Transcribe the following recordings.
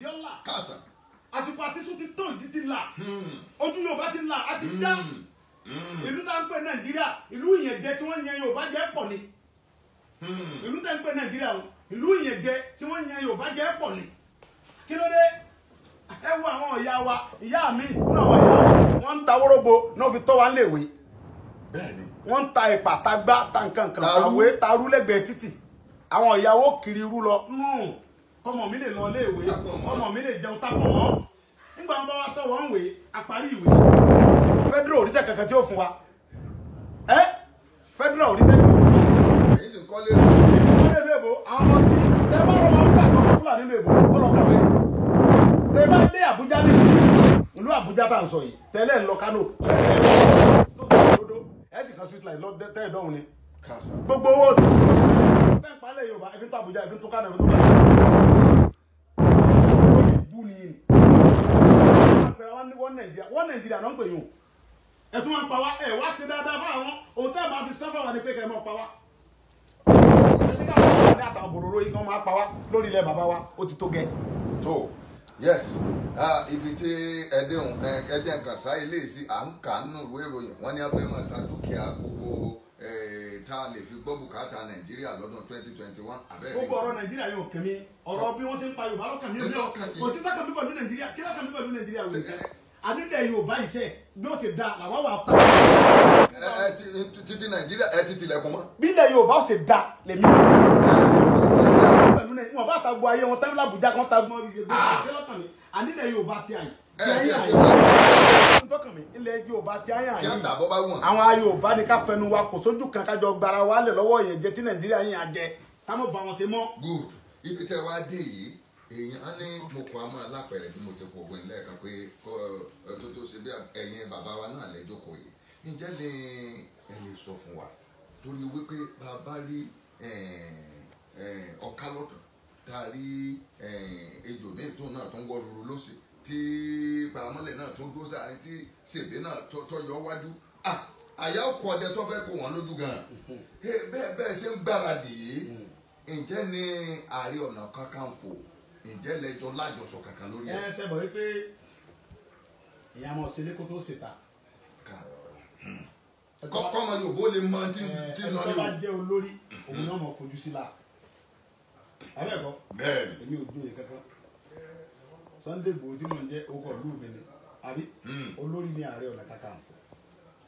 Yọ́lá. Kásá. Àsìkò àtisùn ti tó ìdí ti là. Ojú Yorùbá ti là á ti dá. Ìlú tá ń pè Nàìjíríà, ìlú ìyẹ̀jẹ tí wọ́n yan Yorùbá jẹ́ pọ̀ ni. Ìlú tá ń pè Nàìjíríà o, ìlú ìyẹ̀jẹ tí wọ́n yan Yorùbá jẹ́ pọ̀ ni. Kí ló dé? Ẹ wo àwọn ìyá wa, ìyá mi náà wọ́n ìyá wọn ń ta wórógbó náà fi tọ́ wa léèwé. Bẹ́ẹ̀ni. Wọ́n ń ta ìpà tagbá tankankan kàwé tarú lẹ́gbẹ̀ẹ́ títì. Àwọn ìyàwó kiri irú lọ. Ọmọ mi lè lọ léèwé, ọmọ mi lè jẹun tápọ̀ wọ́n. Nígbà wọn bá wá tọ́ wọ́n wé, àparí ìwé. Federal oríṣẹ́ kankan tí ó fún wa. Federal oríṣẹ́ tí ó fún wa. Èyí sì ń kọ́lé. Ìkọ́lé ìlú èbó, àwọn ọmọ tí tẹ bá rọ máa ń ṣàkóso Fúlàní ìlú èbó, ó lọ kàwé. Tẹ bá dé Àbújá ní ìlú Àbújá bá ń sọ yìí, tẹ́lẹ̀ ń lọ Kánò. Ẹ sì kan street light lọ tẹ́ ìdọ́hùn ni. Kásá. Gbogbo owó tó. Tẹ́ ń palẹ̀ Yorùbá, ẹbí tó Àbújá, ẹbí tó Kánò, ẹbí tó Kánò. Bú ni yìí. Wọ́n Nàìjíríà náà ń pè yín o. Ẹ tún máa ń pa wá, ẹ wá sí dáadáa fún àwọn ohun tẹ́ ẹ máa fi sáfà wà ní pé kẹ́ ẹ máa pa wá. Ẹni ká wọ́n wà ní àtàwọn bòròrò yìí kan máa pa wá lórí ilẹ̀ bàbá wa, ó ti tó gẹ́. Tó yes ibi tí ẹdínwó ẹjẹ nǹkan sá ilé sí à ń kà nínú ìwé ìròyìn wọn ní afẹ́ máa ta dúkìá gbogbo tá a lè fi gbọ́ bùkátà Nàìjíríà lọ́dún 2021 abẹ́rẹ́. Gbogbo ọ̀rọ̀ Nàìjíríà yóò kẹ́mi ọ̀rọ̀ bí wọ́n ti ń pa Yorùbá lọ́kàn mi kò sí tákàn mi pẹ̀lú Nàìjíríà kí lákàn mi pẹ̀lú Nàìjíríà wò àdílẹ̀ Yorùbá iṣẹ́ bí ó ṣe da làwọn wà áfítà. Títí Nàìjíríà ẹ ti tilẹ̀kùn mọ́. Bí ilẹ̀ Yorùbá ó ṣe da lèmi pẹ̀lú Nàìjíríà wọn bá ta gbọ́ ayé wọn tẹ́lẹ̀ Àbújá kan ta gbọ́ ibi ìgbésẹ̀ lọ́kàn mi àdílẹ̀ Yorùbá ti àyè. Ilẹ̀ Yorùbá ti àyè àyè àwọn Yorùbá ni ká fẹnu wa kò sójú kan kájọ gbara wa lẹ̀ lọ́wọ́ yẹn jẹ tí Nàìjíríà yẹn àjẹ ká mọ̀ bá wọn ṣe mọ́. Good ibi tẹ́ wá dé yìí èèyàn á ní mo kọ́ àmọ́ alápẹ̀rẹ̀ bí mo ti kọ̀ ògbìn lẹ́ẹ̀kan pé tó ṣe bí ẹ̀yin bàbá wa náà lẹ́jọ́kọ̀ yìí ǹjẹ́ ẹ lè sọ fún wa torí wípé bàbá rí ọ̀ká lọ́dún tá a rí ejò ní ètò náà tó ń wọ́ ruru lọ́sì tí paramọ́lẹ̀ náà tó ń dúró sáárín tí ṣèbé náà tọ́jọ́ wájú àyà ọkọ̀ ọdẹ tó fẹ́ kó wọn lójú gan-an bẹ́ẹ̀ ṣe ń gbáradì yìí ǹjẹ́ ní Ààrẹ Ọ̀nà Kakanfò ǹjẹ́ lẹ́jọ́ lájọsọ kankan lórí ẹ̀. Ṣe bọ̀ wípé ìyá ọmọ sílé kó tó ṣèta. Kọ́mọ Yorùbá lè mọ tí ń lọ ní o. Ẹni tó bá jẹ́ olórí òun náà mọ̀ fojú sí la. Abẹ́ẹ̀kọ́ bẹ́ẹ̀ni èmi ò dóye kankan. Sunday Igboho tí mò ń jẹ́ orúkọ ìlú mi ni àbí olórí ní Ààrẹ Ọ̀nà Kakanfò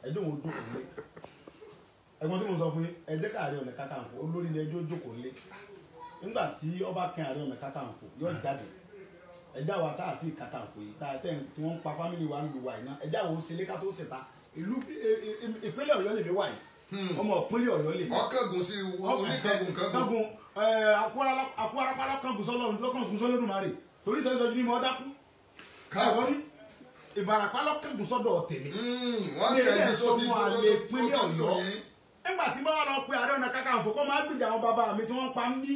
ẹjọ́ òun jókòó lé. Ẹ̀gbọ́n tí mo sọ fún yín ẹ jẹ́ ká Ààrẹ Ọ̀nà Kakanfò olórí ní ẹjọ́ jókòó lé. Nígbà tí ọba kan Ààrẹ Ọ̀nà Kakanfò yóò jáde ẹjá wa tá àti Kakanfò yìí tá tí wọ́n ń pa fámìlì wa nílùú wa yìí náà ẹjá wo ṣe lé ká tó ṣèta ìlú ìpínlẹ̀ Ọ̀yọ́ lè mi wà yìí ọmọ ìpínlẹ̀ Ọ̀yọ́ lè mi. ọkàgùn sí oníkàgùn kàgùn. Àkúrápálá kàgùn sọ́lọ́dúnmarè torí sọ́jọ́ ní mọ́ dákú. Káàkó ní Ìbàràpá lọ́kàgùn sọ́dọ̀ tèmi. Wọ́n kẹ́ni tó ti ìpínlẹ̀ Ọ̀yọ́. Nígbà tí bá wà lọ pé Ààrẹ Ọ̀nà Kakanfò kọ́ máa gbìjà àwọn bàbá mi tí wọ́n pa ń bí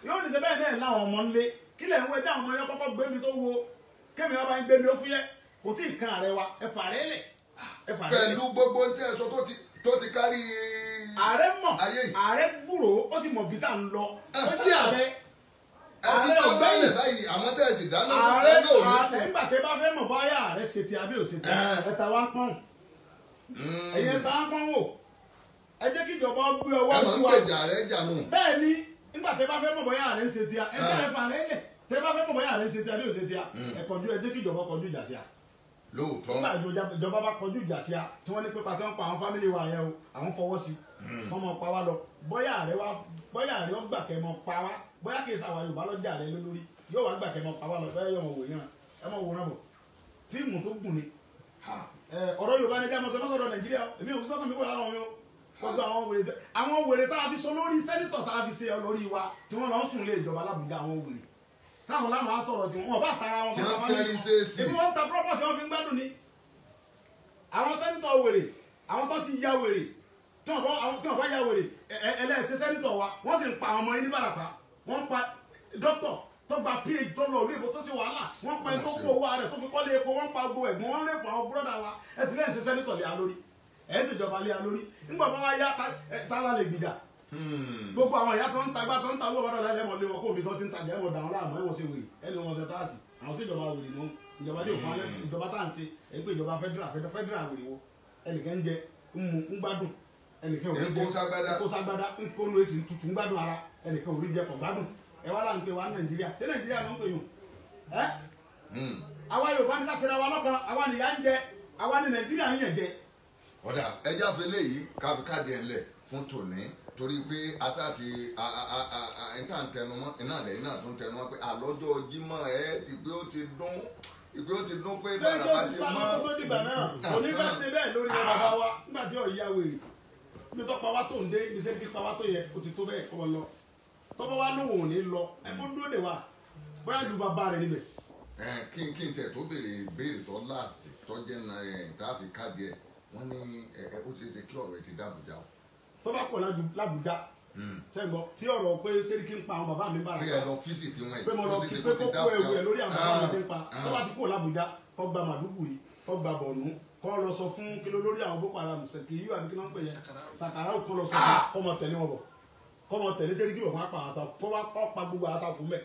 yóò ní ṣe bẹ́ẹ̀ náà láwọn ọmọ ńlé kí lẹ̀ ń wé dáhùn ọmọ yẹn kọ́kọ́ gbé mi tó wo kémi ọba ń gbé mi ó fúyẹ́ kò tí ì kan ààrẹ wa ẹ fà rẹ lẹ̀. Pẹ̀lú gbogbo ní tẹ̀sán tó ti kárí ààrẹ mọ̀ ààrẹ gbúrò ó sì mọ̀ bí tá à ń lọ ó jẹ́ ààrẹ. Ẹ ti tọ́ lálẹ̀ báyìí àmọ́ tẹ̀sí dáná fún ààrẹ ẹ náà ní sùn. nígbà tẹ bá fẹ́ mọ̀ báyà ààrẹ ṣe ti àbí òṣètì ẹ̀ta wá ń pọ́n ẹ̀yẹ ta ń pọ́n wò ẹ jẹ́ kí ìjọba gbé ọwọ́ sí wa. ẹ máa ń gbèjà rẹ jà nù. Bẹ́ẹ̀ ni nígbà tẹ bá fẹ́ mọ̀ báyà ààrẹ ṣe ti ẹ jẹ́ ẹ̀fà rẹ lẹ̀ tẹ bá fẹ́ mọ̀ báyà ààrẹ ṣe ti àbí òṣètì ẹ jẹ́ kí ìjọba kọjú ìjà sí a. Lóòótọ́. Nígbà ìjọba bá kọjú ìjà sí a tí wọ́n ní pé pàtó ń pa àwọn fámìlì wa yẹn o àwọn fọwọ́ sí wọ́n mọ̀ pa wá lọ bóyá ààrẹ ó gbà kẹ́ mọ̀ pa wá bóyá kì í sàwọn Yorùbá lọ́jà rẹ lórí yóò wá gbà kẹ́ mọ̀ pa wá lọ bóyá yóò mọ̀ wò yẹn ẹ mọ̀ wòran bọ̀ fíìmù tó gùn ni ọ̀rọ̀ Yorùbá ni jámọ̀ sọ́dọ̀ Nàìjíríà èmi ò sọ́kàn mi kò láwọn mi o gbogbo àwọn wèrè tá a fi so lórí sẹ́nitọ̀ tá a fi ṣe lórí wa tí wọ́n lọ sùn lé ìjọba l'Àbújá àwọn wèrè sáwọn láwọn á sọ̀rọ̀ tí wọ́n bá tara wọn fún wọn tẹ́rí sẹ́ẹ̀sì ibi wọ́n ń ta property tí wọ́n fi ń gbádùn ni àwọn sẹ́nitọ̀ wèrè àwọn tó ti ya wèrè tí wọ́n bá ya wèrè ẹlẹ́sẹ̀ sẹ́nitọ̀ wa wọ́n sì ń pa àwọn ọmọ yín ní Ìbàràpá wọ́n ń pa dókítọ̀ tó gba PhD tó lọ orí ìbò tó sì wàhálà wọ́n pa ẹni tó kó owó rẹ̀ tó fi kọ́lé epo wọ́n pa gbogbo ẹ̀gbọ́n wọn rẹ̀ pa àwọn búrọ́dà wa ẹ̀sìn lẹ́yìn ṣe sẹ́nitọ̀ lé a lórí ẹ̀sìn ìjọba lé a lórí nígbà bá wá yá tálá lè gbìjà gbogbo àwọn ìyá tó ń tagbá tó ń ta owó ọ̀dọ̀ lẹ́mọ̀ lé wọn kó omi tó ti ń tajà ẹ̀wọ̀n dàwọn láàmú ẹ̀wọ̀n ṣe wèrè ẹni wọn ṣe táàsì àwọn sí ìjọba wèrè náà ìjọba tí òfin alẹ́ ìjọba tá à ń ṣe ẹ̀ ń pè ìjọba federal wèrè wo ẹnìkan ń jẹ ń gbádùn ẹnìkan ò rí jẹ kó ságbádá ń kó nu èsì tutù ń gbádùn ara ẹnìkan ò rí jẹ kó gbádùn ẹ wá láǹpẹ wa Nàìjíríà ṣé Nàìjíríà ló ń pè yùn ẹ àwa Yorùbá ní ká ṣe ra wa lọ́kàn àwa nìyà ń jẹ àwa ní Nàìjíríà ń yẹn jẹ. ọ̀dà ẹja fẹlẹ́ yìí káfí káàdì ẹ̀ ńlẹ̀ fún tòní torí pé asá ti ẹ̀ńtà ń tẹnumọ́ iná lẹ́yìn náà tó ń tẹnumọ́ pé àlọ́jọ́ Jímọ̀ ẹ̀ ti pé ó ti dún pé bàbá bá ti mọ́ ṣé tó dìgbà náà òní fẹ́ ṣe bẹ́ẹ̀ lórí ẹ bàbá wa nígbà tí ọ̀ ya wèrè ibi tó pa wá tó ń dé ibi sẹ́ni kí pa wá tó yẹ ó ti tó bẹ́ẹ̀ kọ́ lọ tọ́pọ̀ wá lóhùn ò ní lọ ẹ kó dúró lè wá bóyá lu bàbá rẹ níbẹ̀. kí n tẹ̀ tó béèrè tó last tó jẹ́ tààfin káàdì ẹ̀ wọ́n ní ó ṣeé ṣe kí ọ̀rọ̀ ẹ ti dàbújá o. tó bá pọ̀ lábújá sẹ́gbọ́ tí ọ̀rọ̀ pé sẹ́ríkì ń pa àwọn bàbá mi bára pé ẹ lọ fíìsì tí wọ́n pé mo lọ kí pé kó kó ewu ẹ̀ lórí àwọn bàbá mi ti ń pa tó bá ti kó lábújá kó gba Màdúgùrí kó gba Bọ̀nú kó lọ sọ fún kí ló lórí àwọn Boko Haram ṣèkì yíyọ àbí kí wọ́n ń pè yẹn Sàkàrà kó lọ sọ fún kó mọ tẹ̀lé wọn bọ̀ kó mọ tẹ̀lé sẹ́ríkì bọ̀ fún apá àtà kó wá pa gbogbo àtàkùn mẹ́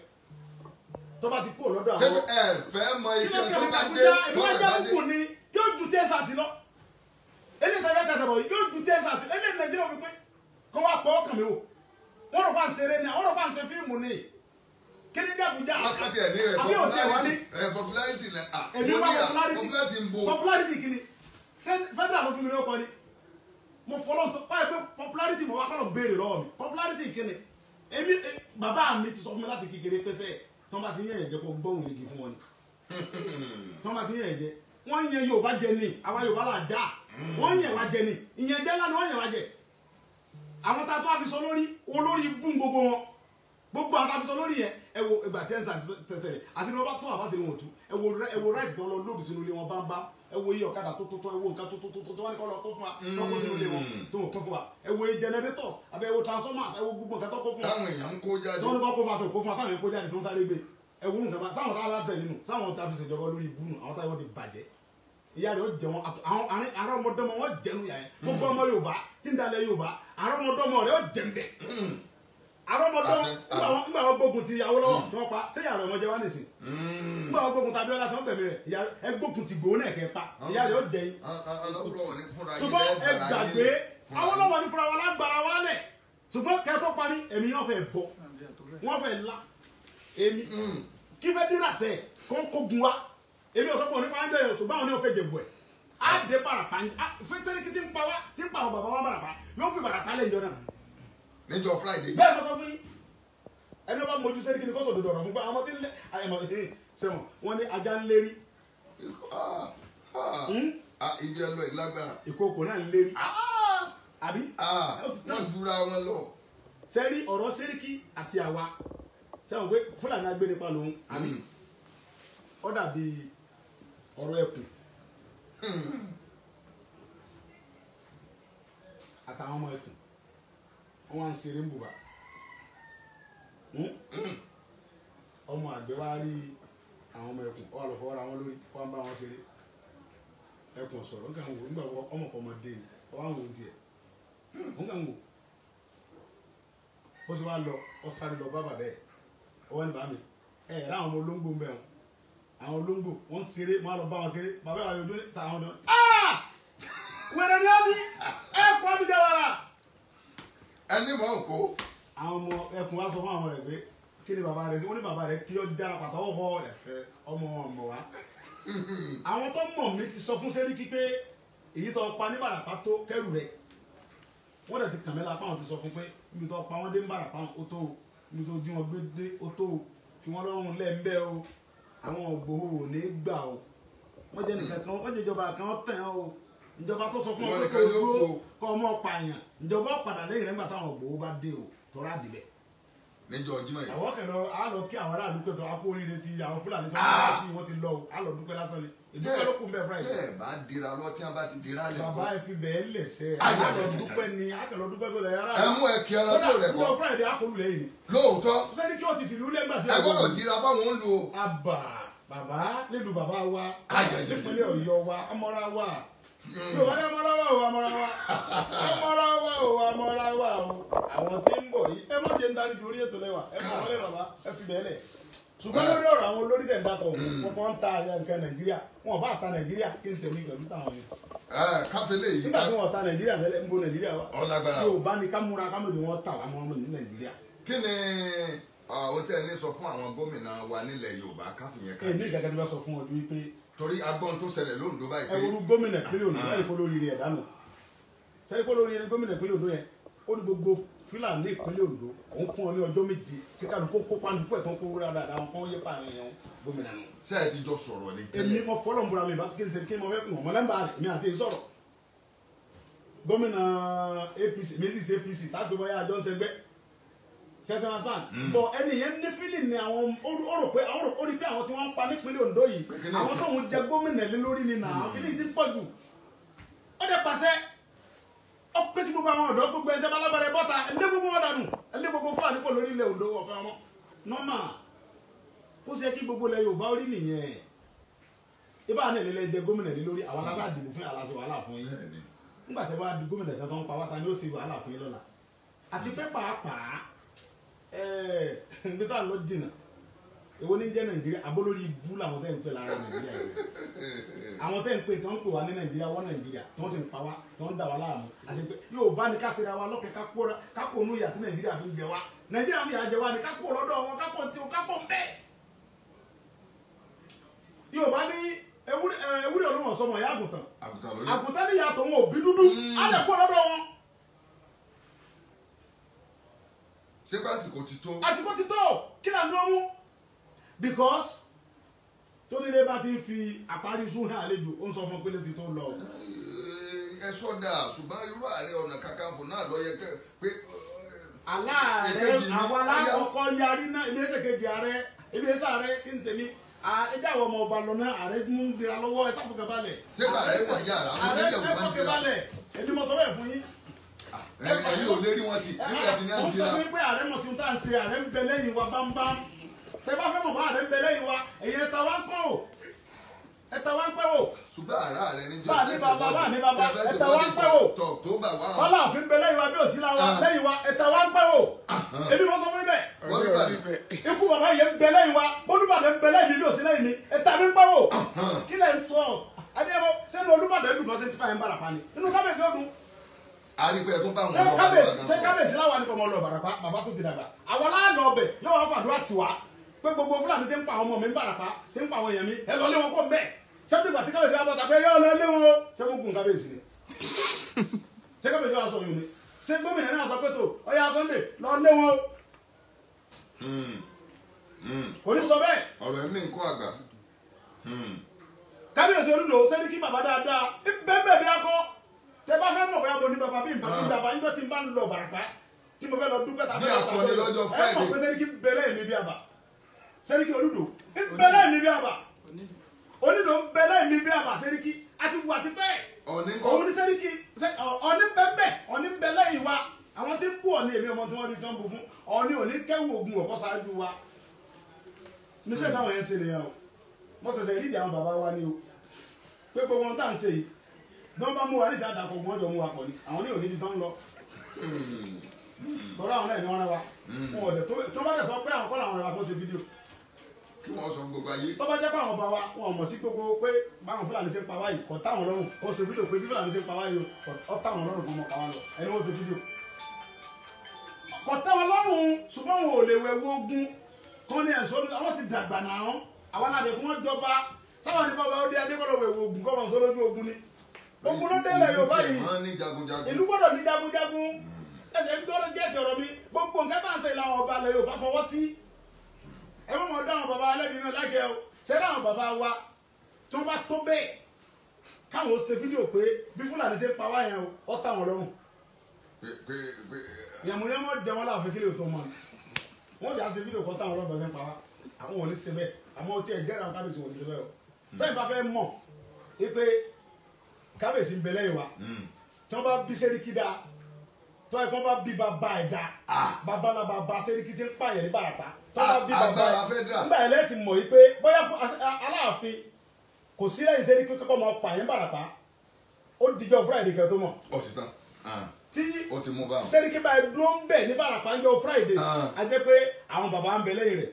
tó bá ti kó lọ́dọ̀ àwọn. ṣé ẹ fẹ́ mọ etí ẹ̀ tó bá dé tó bá dé yóò ju tí ẹ sàṣì lọ eléyìí tàbí ẹ̀ka sọ̀rọ̀ yóò ju tí ẹ sàṣì eléyìí Nàìjíríà wí pé kó wá pọ̀ ọkàn mi wò wọ́n rọ̀ bá ń ṣeré ni wọ́n rọ̀ bá ń ṣe fíìmù ni kí ni Àbújá wákàtí ẹ̀ ní popularity lẹ̀ èmi wá popularity ń bo popularity kí ni ṣé federal ló fún mi lóko ni mo fọlọ́ tó báyìí pé popularity mo wá kọ́ lọ béèrè lọ́wọ́ mi popularity kí ni èmi bàbá mi ti sọ fún mi láti kékeré pẹ́sẹ́ tí wọ́n bá ti yẹn ẹ̀jẹ̀ kó gbọ́hùn lè gi fún wọn ni tí wọ́n bá ti yẹn ẹ̀jẹ̀ wọ́n yẹn Yorùbá jẹ ni àwa Yorùbá là já wọ́n yẹn wá jẹ ni ìyẹn jẹ́ lánàá wọ́n yẹn wá jẹ àwọn tá a tó àfisọ lórí olórí bún gbogbo wọn gbogbo àwọn tá a fisọ lórí yẹn ẹ wo ìgbà tí ẹ ń sà tẹsẹ̀ rẹ̀ àti ní wọ́n bá tún àbá sí ni wọ́n tú ẹ wo ráìsì tí wọ́n lọ lóòdù sínú ilé wọn bámbá ẹ wo iye ọ̀kadà tó ẹ wo nǹkan tó wọ́n ní kọ́ lọ kó fún wa lọ́kọ́ sínú ilé wọn tó wọ́n kó fún wa ẹ wo generators àbẹ ẹ wo transformers ẹ wo gbogbo nǹkan tó kó fún wa táwọn èèyàn ń kó jáde tó wọ́n ní kọ́ kó fún wa tó kó fún wa táwọn èèyàn kó jáde tó ń sáré gbé ẹ wo nǹkan bá sáwọn tá a látẹ̀ nínú sáwọn tá a fi ṣèjọba lórí ibùnú àwọn táwọn ti bàjẹ́ ìyá rẹ̀ ó jẹ wọn àwọn arọ́mọdọ́mọ wọn jẹnu yà yẹn gbogbo ọmọ Yorùbá tí ń dalẹ̀ Yorùbá arọ́mọdọ́mọ rẹ̀ ó jẹ ń bẹ̀ arọ́mọdọ́mọ nígbà wọn gbógun ti Awólọ́wọ̀ tí wọ́n pa sẹ́yìn àrọ̀ ọmọdé wa nìsín nígbà wọn gbógun ti Abíọ́lá tí wọ́n bẹ̀rẹ̀ rẹ̀ ẹ gbógun ti Ìgbòho náà kẹ́ pa ìyá rẹ̀ ó jẹ yín ṣùgbọ́n ẹ gbàgbé Awólọ́wọ̀ ní fúnra wa lágbára wa lẹ̀ ṣùgbọ́n kẹ́tọ́ pa ní ẹ̀mí yẹn fẹ́ bọ̀ wọ́n fẹ́ la èmi kí fẹ́ dúrà sẹ́ kógun wa èmi ọ̀sọ́ pọ̀ nípa ẹgbẹ́ ṣùgbọ́n àwọn ní òfin jẹ̀bù ẹ̀ á ti dé Bàràpá fẹ́tẹ́rẹ́kì tí ń pa wá tí ń pa àwọn bàbá wa Bàràpá yóò fi Bàràpá lẹ́yìn jọ náà. níjọ́ Friday. bẹ́ẹ̀ mo sọ fún yín ẹni bá mojú sẹ́ríkì ni kó sọ òdodo ọ̀rọ̀ fún pé àwọn tí ń lé àyẹ̀mọ̀ sẹ́wọ̀n wọ́n ní ajá ń lérí. ibi ẹlọ ìlágbára. ìkòkò náà ń lérí. àbí. wọ́n dúra wọn lọ. sẹ́rí ọ̀rọ̀ sẹ́ríkì àti àwa sẹ́wọ̀n pé Fúlàní agbénipa lòun àbí ó dàbí ọ̀rọ̀ ẹkùn àtàwọn ọmọ ẹkùn wọn wá ń ṣeré ń bùbá ọmọ àgbẹ̀ wá rí àwọn ọmọ ẹkùn wọn lọ fọwọ́ ra wọn lórí wọn bá wọn ṣeré ẹkùn sọ̀rọ̀ nǹkan wò nígbà wọ ọmọ kan ọmọdé ni wọn wá ń wò ó tiẹ̀ nǹkan wò ó sì wá lọ ọ sáré lọ bá bàbá ẹ ọwọ́ ní bàá mi ẹ ẹ̀ ráwọn ọmọ olóńgbò ń bẹ̀ wọn àwọn olóńgbò wọn ṣeré wọn lọ bá wọn ṣeré bàbá wa yọjú ta àwọn ọdún wẹ̀rẹ̀ ni ó ní ẹ̀kọ́ mi jẹ́ wàrà. ẹni mọ̀ ọ́ kó. àwọn ọmọ ẹkùn wa sọ fún àwọn rẹ̀ pé kí ni bàbá rẹ̀ sí wọ́n ní bàbá rẹ̀ kí ó dára pàtàkó họ ẹ̀fẹ́ ọmọ ọmọ wa. àwọn tó mọ̀ mi ti sọ fún Sẹ́ríkì pé èyí tó pa ní Bàràpá tó kẹ́rù rẹ̀ wọ́n dẹ̀ ti kàn mí lápá wọn ti sọ fún pé ibi tó pa wọ́n dé ní Bàràpá ó tó o ibi tó jí wọn gbé dé ó tó o fi wọ́n lọ́rùn lẹ́ẹ̀mbẹ́ o àwọn Ìgbòho ò ní gbà o wọ́n jẹ́ nìkan kan wọ́n jẹ́ ìjọba kan tẹ̀ ọ́ o ìjọba tó sọ fún ọ pé kò dúró kọ́ ọmọ pààyàn ìjọba padà lẹ́yìn rẹ̀ nígbà táwọn Ìgbòho bá dé o tọ́ra dìbẹ̀. níjọ́ Jímọ̀ yìí. àwọn kẹlẹ á lọ kí àwọn aráàlú pẹ̀tọ́ akó oríire ti àwọn Fúlàní tó ń bá ti lọ o á lọ dúpẹ́ lásán ni ìdúpẹ́ ló kún bẹ́ẹ̀ Friday. tẹ́ ẹ̀ bá dira lọ tí a bá ti dira lẹ̀. bàbá ẹ fi bẹ́ẹ̀ lẹ̀sẹ̀ á lọ dúpẹ́ ni á kẹlẹ dúpẹ́ pẹ̀lú ẹ̀yà ẹ mú ẹ kí ara tó rẹ̀ kọ́. Friday á kó lù lẹ́yìn. lóòótọ́. Sẹ́ríkì ó ti fìlú lẹ́gbà tí ẹ gbọ́dọ̀ dira fáwọn ń lo. àbà bàbá nílùú bàbá wa nípínlẹ̀ Ọ̀yọ́ wa amọ́ra wa yorùbá ní amọ́ra wa o amọ́ra wa amọ́ra wa o amọ́ra wa o àwọn tí ń bọ̀ yìí ẹ má jẹ́ ń darí ju orí ètò lẹ́wà ẹ mọ̀ wọlé bàbá ẹ fi bẹ́ẹ̀ lẹ̀ ṣùgbọ́n lórí ọ̀rọ̀ àwọn olórí tẹ̀ ń dàtọ̀ wọ́n ń ta nǹkan Nàìjíríà wọn bá ta Nàìjíríà kí n tẹ̀lé pẹ̀lú táwọn yẹn. káfílẹ̀ yìí nígbà tí wọ́n ta Nàìjíríà tẹ́lẹ̀ ń bo Nàìjíríà wa ọlágbára yóò bá ní ká múra ká mọ̀ ní wọ́n tà wá mọ́ ní Nàìjíríà. kí ni ohun tẹ́ ẹ ní sọ fún àwọn gómìnà wa nílẹ̀ Yorùbá káfíyẹn ká. èmi ìgbàgbọ́ ni wọ́n sọ fún wọn wípé. torí agbọ́n tó ṣẹlẹ̀ lóńdó báyìí pé. ẹ wo gómìnà ìpínlẹ̀ Ondo ẹ̀ kó lórí rẹ̀ dànù sẹ́yìn kó lórí gómìnà ìpínlẹ̀ Ondo yẹn ó ní gbogbo Fúlàní ìpínlẹ̀ Ondo òun fún ọ ní ọjọ́ méje kíkàlù kó kópa nípò ẹ̀ tó ń kó wúrà dáadáa wọn kọ́ yẹ pa àwọn èèyàn gómìnà nù. ṣé ẹ ti jọ sọ̀rọ̀ ní tẹ́lẹ̀. èmi mo fọlọ́ ń bora mi ìbáṣe kí n mọ fẹ́ kún ọmọ lẹ́mbà rẹ̀ mi àti ìsọ̀rọ̀ gómìnà APC méjì sí APC tágbé bọ́yá àjọ ń sẹgbẹ́ ṣẹ́tẹ́rán sàn bọ̀ ẹni yẹn ní fílì ní àwọn ó rò pé àwọn tí wọ́n ń pa nípínlẹ̀ Ondo yìí àwọn tóun jẹ gómìnà lé lórí ni nà án kí ni ti pọ̀ jù ó dẹ pàṣẹ ó pèsè gbogbo àwọn ọ̀dọ́ gbogbo ẹ̀jẹ̀ balábàrẹ̀ bọ́ta ẹlẹ́ gbogbo wọn dànù ẹlẹ́ gbogbo Fúlàní pọ̀ lórí ilẹ̀ Ondo ọ̀fẹ́ ọmọ nọ́mà ó ṣe kí gbogbo ilẹ̀ Yorùbá orí nìyẹn ibà náà lè jẹ gómìnà lé lórí àwọn alága dìbò fún aláṣẹ wàhálà fún yín nígbà tí wàá di gómìnà kan tó ń pa wá ta ni ó ṣe wàhálà fún yín lọ́la àti pé pàápàá nígbà tá à ń lọ jìnnà èwo ní jẹ́ Nàìjíríà abólórí ibú làwọn tẹ́ ń pè lára Nàìjíríà yìí àwọn tẹ́ ń pè tí wọ́n ń pè wá ní Nàìjíríà wọ́n Nàìjíríà tí wọ́n ti ń pa wá tí wọ́n ń dà wá láàmú àti pé yóò bá ní káṣíra wa lọ́kẹ́ kápò onú ìyà tí Nàìjíríà fi ń jẹ wá Nàìjíríà fi yà jẹ wá ní kápò lọ́dọ̀ wọn kápò tí wọn kápò ń bẹ́ẹ̀ yóò bá ní ewúrẹ́ olóhùn ọ̀sọ́mọ ìyá àgùntàn ní ìyàtọ̀ wọn òbí dúdú á lè kó lọ́dọ̀ wọn. ṣé básìkò ti tó. àsìkò ti tó kí là ń dúró mú because tónílé bá ti ń fi àparí sún hàn àlejò ó ń sọ fún pélé ti tó lọ. ẹ sọdà ṣùgbọ́n irú Ààrẹ Ọ̀nà Kakanfò náà lọ yẹ pé. aláàrẹ àwọn alákọ̀ọ́kọ́ yarí náà ibi ẹsẹ̀ kejì ààrẹ ibi ẹsẹ̀ ààrẹ kí n tèmi ẹjẹ àwọn ọmọ ọba lọ náà ààrẹ mú dira lọ́wọ́ ẹ sáfùkẹ́ balẹ̀. ṣé bàrẹ̀ wà yàrá àwọn oníjẹ̀ wò máa ń dira. ẹbí mo sọ bẹ́ẹ̀ fún yín. ẹ̀yin ò lérí wọn ti nígbà tí ní à ń dira. mo sọ pé ààrẹ mọ̀ sí tá à ń ṣe ààrẹ ń bẹ lẹ́yìn wa bámbám tẹ bá fẹ́ mọ̀ bá ààrẹ ń bẹ lẹ́yìn wa ẹ̀yin ẹ̀ta wá ń pẹ́ wò ẹ̀ta wá ń pẹ́ wò. ṣùgbọ́n àrà rẹ níjọ́ bá ní bàbá ẹ̀ta wá ń pẹ́ wò kọ́lá òfin bẹ lẹ́yìn wa bí òsì la wa lẹ́yìn wa ẹ̀ta wá ń pẹ́ wò ebi mo sọ fún bẹ́ẹ̀ ikú bàbá yẹn ń bẹ lẹ́yìn wa Olúbàdàn ń bẹ lẹ́yìn mi bí òsì lẹ́yìn mi ẹ̀ta mi ń pẹ́ wò kí lẹ́ ń sọ adéyẹmọ sẹ́nu Olúbàdàn dùn lọ́sẹ̀ tí fàyẹ̀ ń bára pa ni inú kábíyèsí ó dùn. àrígbẹ́ tó bá wọn lọ ṣé kábíyèsí láwa ni kò mọ lọ Ìbàràpá bàbá tó ti dàgbà àwọn aláàlọ́ ọbẹ̀ yóò wá fàdúrà tiwa pé gbogbo Fúlàní ti ń pa àwọn ọmọ mi ń Ìbàràpá ti ń pa àwọn èèyàn mi ẹ lọ lé wọn kó bẹ́ẹ̀ sẹ́ni ìgbà tí kábíyèsí wa bọ̀ tàbí yóò lọ lé wọn o ṣé mo gùn kábíyèsí ni ṣé kábíyèsí wa sọ yìí ni ṣé gómìnà náà sọ pé tó ọyá Sunday lọ lé wọn o kò ní sọ bẹ́ẹ̀. ọ̀rọ̀ ẹ̀mí nǹkan àgbà. kábíyèsí olùdó sẹ́ni kí bàbá dáadáa bẹ́ẹ̀ bí akọ tẹ bá fẹ́ mọ̀ bóyá mo ní bàbá bí ìbàdàn ìjàmbá níjọ́ tí n bá ń lọ Ìbàràpá tí mo fẹ́ lọ dúpẹ́ tàbí ọ̀sán lọ́jọ́ Friday ẹ mọ̀ pé sẹ́ni kí bẹ̀rẹ̀ mi bí àbà sẹ́ni kí olùdó bẹ̀rẹ̀ mi bí àbà onídò bẹ̀rẹ̀ mi bí àbà sẹ́ni kí àti wù àti bẹ́ẹ̀ òun ní sẹ́ni kí ọ̀ní bẹ́ẹ̀ ọ̀ní bẹ̀rẹ̀ ìwà àwọn tí ń bú ọ̀ní èmi ọmọ tí wọ́n rí tán bù fún ọ̀ní òní kẹ́wù ògùn ọ̀kọ́ ṣáájú wa níṣẹ́ táwọn yẹn ń ṣe nìyẹn o mo ṣẹ̀ṣẹ̀ rí ìdí àwọn bàbá wa ni o pé gbogbo wọn tá à ń ṣe yìí dọ́n bá mú wa níṣẹ́ àdàkọ̀ ògùn ọjọ́ mú wa pọ̀ ni àwọn ní òní ibi tán ń lọ tọ́lá àwọn náà ní wọ́n rán wa wọn ò dẹ̀ tó bá dẹ̀ sọ pé àwọn kọ́ làwọn rẹ̀ wa kó ṣe fídíò kí wọ́n sọ gbogbo ayé. tó bá jẹ́ pé àwọn ọba wa wọn ò mọ̀ sí gbogbo pé báwọn Fúlàní ṣe ń pa wá yìí kò táwọn lọ́rùn kó ṣe fídíò pé bí Fúlàní ṣe ń pa wá yìí kò táwọn lọ́rùn kó mọ̀ pa wá lọ ẹni wọ́n ṣe fídíò. kò táwọn lọ́rùn ṣùgbọ́n wọn ò lè wẹ̀ wo ogun kan ní ẹ̀sọ́ àwọn ti dàgbà náà àwọn àdè fún wọn jọba sáwọn ní bàbá ó dé adékọ̀lọ́ wẹ̀ wo ogun kọ́ wọn sọ lójú ogun ni. ogun ló délẹ̀ Yorùbá yìí ìlú gbọ́dọ̀ ní jagunjagun ẹsẹ̀ gbọ́dọ̀ jẹ́ ti ọ̀rọ̀ mi gbogbo nǹkan tá à ń ṣe làwọn ọba ilẹ̀ Yorùbá fọwọ́ sí ẹ mọ̀ mọ̀ dáhùn bàbá alẹ́bí náà lákẹ́ o ṣe dáhùn bàbá wa tí wọ́n bá tó bẹ́ẹ̀ káwọn ó ṣe fídíò pé bí Fúlàní ṣe pa wá yẹn o ọ́ táwọn lọ́rùn yẹmúyẹmọ jẹ wọn láàfin kílè tó mọ wọn sì á ṣe fídíò kọ́ táwọn ọlọ́dọ̀ ṣe ń pa wá àwọn ò ní ṣe bẹ́ẹ̀ àmọ́ tí ẹ gẹ́rẹ́ àwọn kábíyèsí wọn ní ṣe bẹ́ẹ̀ o tẹ́yìn bá fẹ́ mọ̀ pé kábíyèsí ń bẹ lẹ́yìn wa tí wọ́n bá bí Sẹ́ríkì dáa tọ́ ẹ̀kọ́ bá bí bàbá ẹ̀dá babalábàbá Sẹ́ríkì tí ń pààyàn ní Ìbàràpá tọ́ bá bí bàbá ẹ̀ nígbà yẹn lẹ́yìn ti mọ̀ yìí pé bóyá Aláàfin kò sí lẹ́yìn Sẹ́ríkì kọ́kọ́ mọ pààyàn ní Ìbàràpá ó dijọ́ Friday kẹ́ tó mọ̀. ó ti tán tí Sẹ́ríkì bá dúró ń bẹ̀ ní Ìbàràpá ń jọ Friday a jẹ́ pé àwọn bàbá ń bẹ lẹ́yìn rẹ̀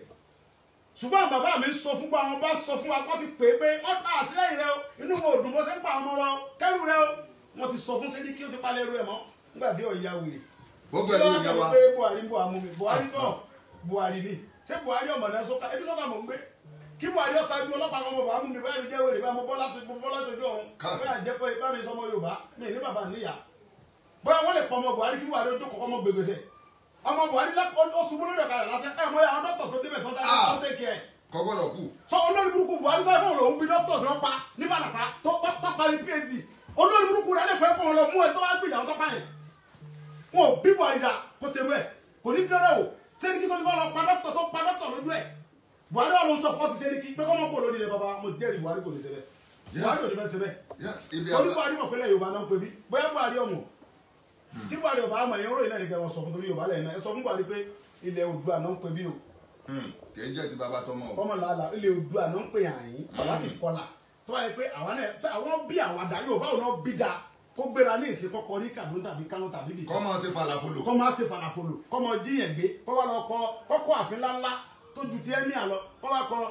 ṣùgbọ́n bàbá mi sọ fún wa àwọn bá sọ fún wa wọ́n ti pè é pé wọ́n pa àṣílẹ̀yìn rẹ o inú wo òdùn bó ṣe ń pa ọmọ wa o kẹ́rù rẹ o wọ́n ti sọ fún Sẹ́ríkì ó ti palẹ̀ ẹrú ẹ̀ mọ́ nígbà tí ọ̀ya wèrè. gbogbo ẹni ìyá wa pé Buhari ń bọ̀ àmú mi Buhari bọ̀ Buhari ni ṣé Buhari ọmọ náà sọ́ka ebi sọ́ka mọ̀ ń gbé kí Buhari ọ̀sájú ọlọ́pàá kan mọ̀ bá mú mi báyìí mi jẹ́ wèrè bá mo bọ́ látọjú ọ̀hún bóyá jẹ́ pé bá mi sọmọ Yorùbá mi ní bàbá níyà bóyá wọ́n lè pọ̀ ọmọ Buhari kí Buhari ojú kọ̀ọ̀kan mọ́ gbègbèsè ọmọ Buhari ó ṣubú lórí ọ̀kadà lásán ẹ̀ mọ́ àwọn dókítà tó débẹ̀ tó ń sáré tó tẹ̀kẹ́ ẹ̀ kò gbọ́dọ̀ kú. sọ olórí burúkú Buhari tó ẹ̀fọ́ òun bí dókítà tí wọ́n pa ní Bàlàpá tó parí PhD olórí burúkú rẹ̀ lè fẹ́ kọ́ ọ lọ mú ẹ tó wá fìyà ọ́ tó pa yẹn wọn ò bí Buhari dà kó ṣe wẹ̀ kò ní dẹ́rẹ́ o Sẹ́ríkì tó ní kọ́ lọ pa dókítà lójú ẹ̀ Buhari wà ló ń sọpọ́tì Sẹ́ríkì pé kọ́ mọ́ kó lórí ilẹ̀ bàbá mo jẹ́rìí Buhari kò lè ṣe bẹ́ẹ̀ Buhari ò ní fẹ́ ṣe bẹ́ẹ̀ torí Buhari mọ̀ pé lẹ́yìn Yorùbá náà ń pè bí bóyá Buhari ọmọ tí Buhari ọba àmọ̀ ẹ̀yìn ròyìn náà ní kẹwọn sọ fún torí Yorùbá lẹ́yìn náà ẹ sọ fún Buhari pé ilẹ̀ Oòduà náà ń pè bí o. kì í jẹ́ ti bàbá tọmọ o. ọmọ làálàá ilẹ̀ Oòduà náà ń pè àyín bàbá sì kọlà tó wáyé pé àwọn bí àwàdà Yorùbá ò náà bí da kó gbéra ní ìsìn kọ́kọ́ ní Kaduna tàbí Kánò tàbí bì. kọ́ máa ṣe falafolo. kọ́ máa ṣe falafolo kọ́ máa jíyàn gbé kọ́ wá lọ kọ́kọ́ àfin ńláńlá tó ju ti emir lọ kọ́ wá kọ́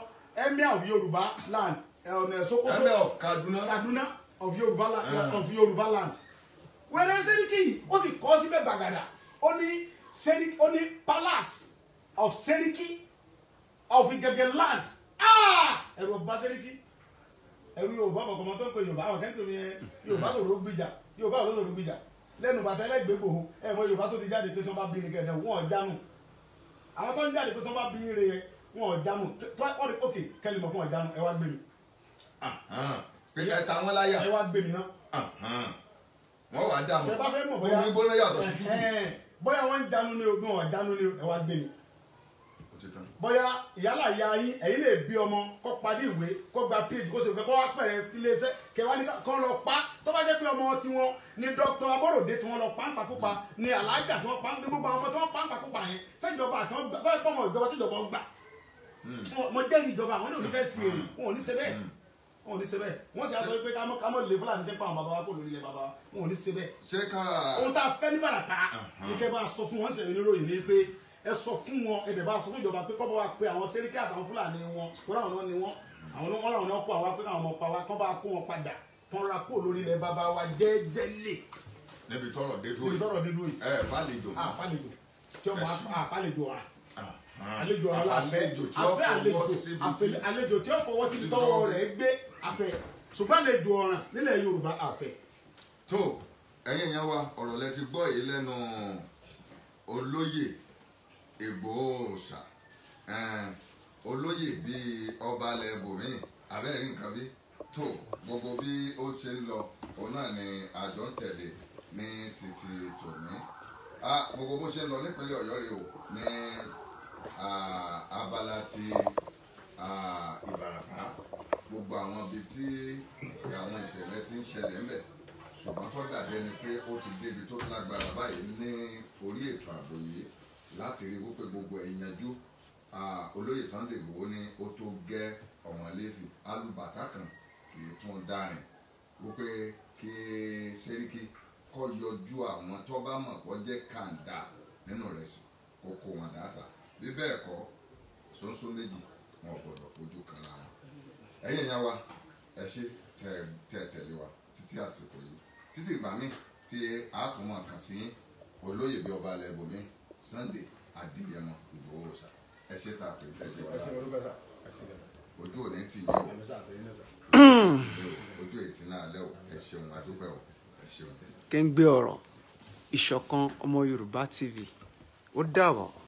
emir of Yorùbá land ọ̀nà Sokoto emir of Kaduna of Yorùbá land wẹ́rẹ́ Sẹ́ríkì ó sì kọ́ síbẹ̀ gbàgàdà ó ní palace of Sẹ́ríkì of Igege land ẹ̀rù ọba Sẹ́ríkì ẹ̀rù Yorùbá ọ̀kọ̀ọ̀kan tó ń pè Yorùbá àwọn kẹ́ńtò mi Yorùbá sọ̀rọ̀ gbìjà Yorùbá sọ̀rọ̀ gbìjà lẹ́nu bàtà ẹlẹ́gbẹ̀gbò ẹ̀mọ́ Yorùbá tó ti jáde pé tó bá bí ní kẹ́ẹ̀dẹ̀ wọ́n jánu àwọn tó ń jáde pé tó bá bí ní rẹ̀ yẹn wọ́n jánu wọ́n rí òkè kẹ́lì mọ̀ fún wọn jánu ẹ wá gbé mi. pé ẹ ta wọn láyà. ẹ wá gbé mi náà. wọ́n wà á dààmú ẹ bá fẹ́ mọ̀ bóyá omi gbóná yàtọ̀ sí tútù. bóyá wọ́n ń jánu ní ogún wọn jánu ní ẹ wá gbé mi. bóyá ìyálà ya yín ẹ̀yin lè bí ọmọ kó padì ìwé kó gba péjì kó sì fẹ́ kó wá pẹ̀rẹ̀ iléeṣẹ́ kẹwàá ní kó lọ pa tó bá jẹ́ pé ọmọ tiwọn ní Dr. Aborode tí wọ́n lọ pa ń pakópa ní alájà tí wọ́n pa ń gbogbo àwọn ọmọ tí wọ́n pa ń pakópa yẹn sẹ́jọba àti wọn gbà tó yẹ kó ọmọ ìjọba tí ìjọba gbà mo jẹ́rìí ìjọba àwọn ní fẹ́ sí èrè wọn ò ní ṣe bẹ́ẹ̀ wọn ò ní ṣe bẹ́ẹ̀ wọ́n sì á sọ pé kámọ́ lè Fúlàní jẹ́ pa àwọn bàbá wa kó lórí ilẹ̀ bàbá wọn ò ní ṣe bẹ́ẹ̀. ṣé ká. ohun tá a fẹ́ ní Bàràpá ní kẹ́ bá sọ fún wọn ṣẹ̀yìn oníròyìn ní pé ẹ sọ fún wọn ẹ dẹ̀ bá sọ fún ìjọba pé kọ́ bá wa pé àwọn Sẹ́ríkì àtàwọn Fúlàní wọn tó ráwọn náà ni wọn àwọn làwọn náà kó àwa pé káwọn ọmọ pa wa kọ́ bá kó wọn padà kọ́ ra kó lórí ilẹ̀ bàbá wa jẹ́jẹ́lẹ̀. níbi tọrọ dé dúró yìí ẹ fàlejò tí ọmọ àfàlejò ọ̀rà àlejò ọ̀rà àlejò tí ó fọwọ́ síbi tọ́wọ́ rẹ̀ gbé àfẹ́ ṣùgbọ́n àlejò ọ̀ràn nílẹ̀ Yorùbá àfẹ́. tó ẹ̀yin yẹn wa ọ̀rọ̀ lẹ ti gbọ́ yìí lẹ́nu olóyè Ìgbòho Òòṣà olóyè bíi ọba alẹ́ bòmí abẹ́rẹ́ nǹkan bí tó gbogbo bí ó ṣe ń lọ òun náà ni àjọ ń tẹ̀lé ní títí tòní gbogbo bó ṣe ń lọ nípínlẹ̀ Ọ̀yọ́ rèé o ní abala ti Ìbàràpá gbogbo àwọn ibi tí àwọn ìṣẹ̀lẹ̀ ti ń ṣẹlẹ̀ ńbẹ̀ ṣùgbọ́n tó dàbí ẹni pé ó ti débi tó lágbára báyìí ní orí ètò ààbò yìí láti rí wípé gbogbo ìyanjú olóyè Sunday Igboho ní ó tó gẹ́ ọ̀mọ̀lẹ́fì alùbàtà kan kì í tún dárin wípé kí Sẹ́ríkì kọ́ yọjú àwọn tó bá mọ̀ kó jẹ́ kàńdà nínú rẹ̀ sí kó kó wọn dáta bí bẹ́ẹ̀ kọ́ ṣóńṣó méjì wọn ò gbọ́dọ̀ fojú kan láwọn. ẹ̀yin ìyá wa ẹ ṣé tẹ́ tẹ̀lé wa títí àsìkò yìí títí ìgbà míì tí a tún mọ̀ kàn sí olóyè bí ọba alẹ́ bòmí Sunday Adéyẹmọ Ìgbòho Òòṣà ẹ ṣé tá a pè tẹ́ ṣe wá ojú òní tì yín o ojú ètí náà lẹ́ o ẹ ṣeun adúpẹ́ o ẹ ṣeun. Kéńgbé ọ̀rọ̀ ìṣọ̀kan ọmọ Yorùbá TV ó dàbọ̀.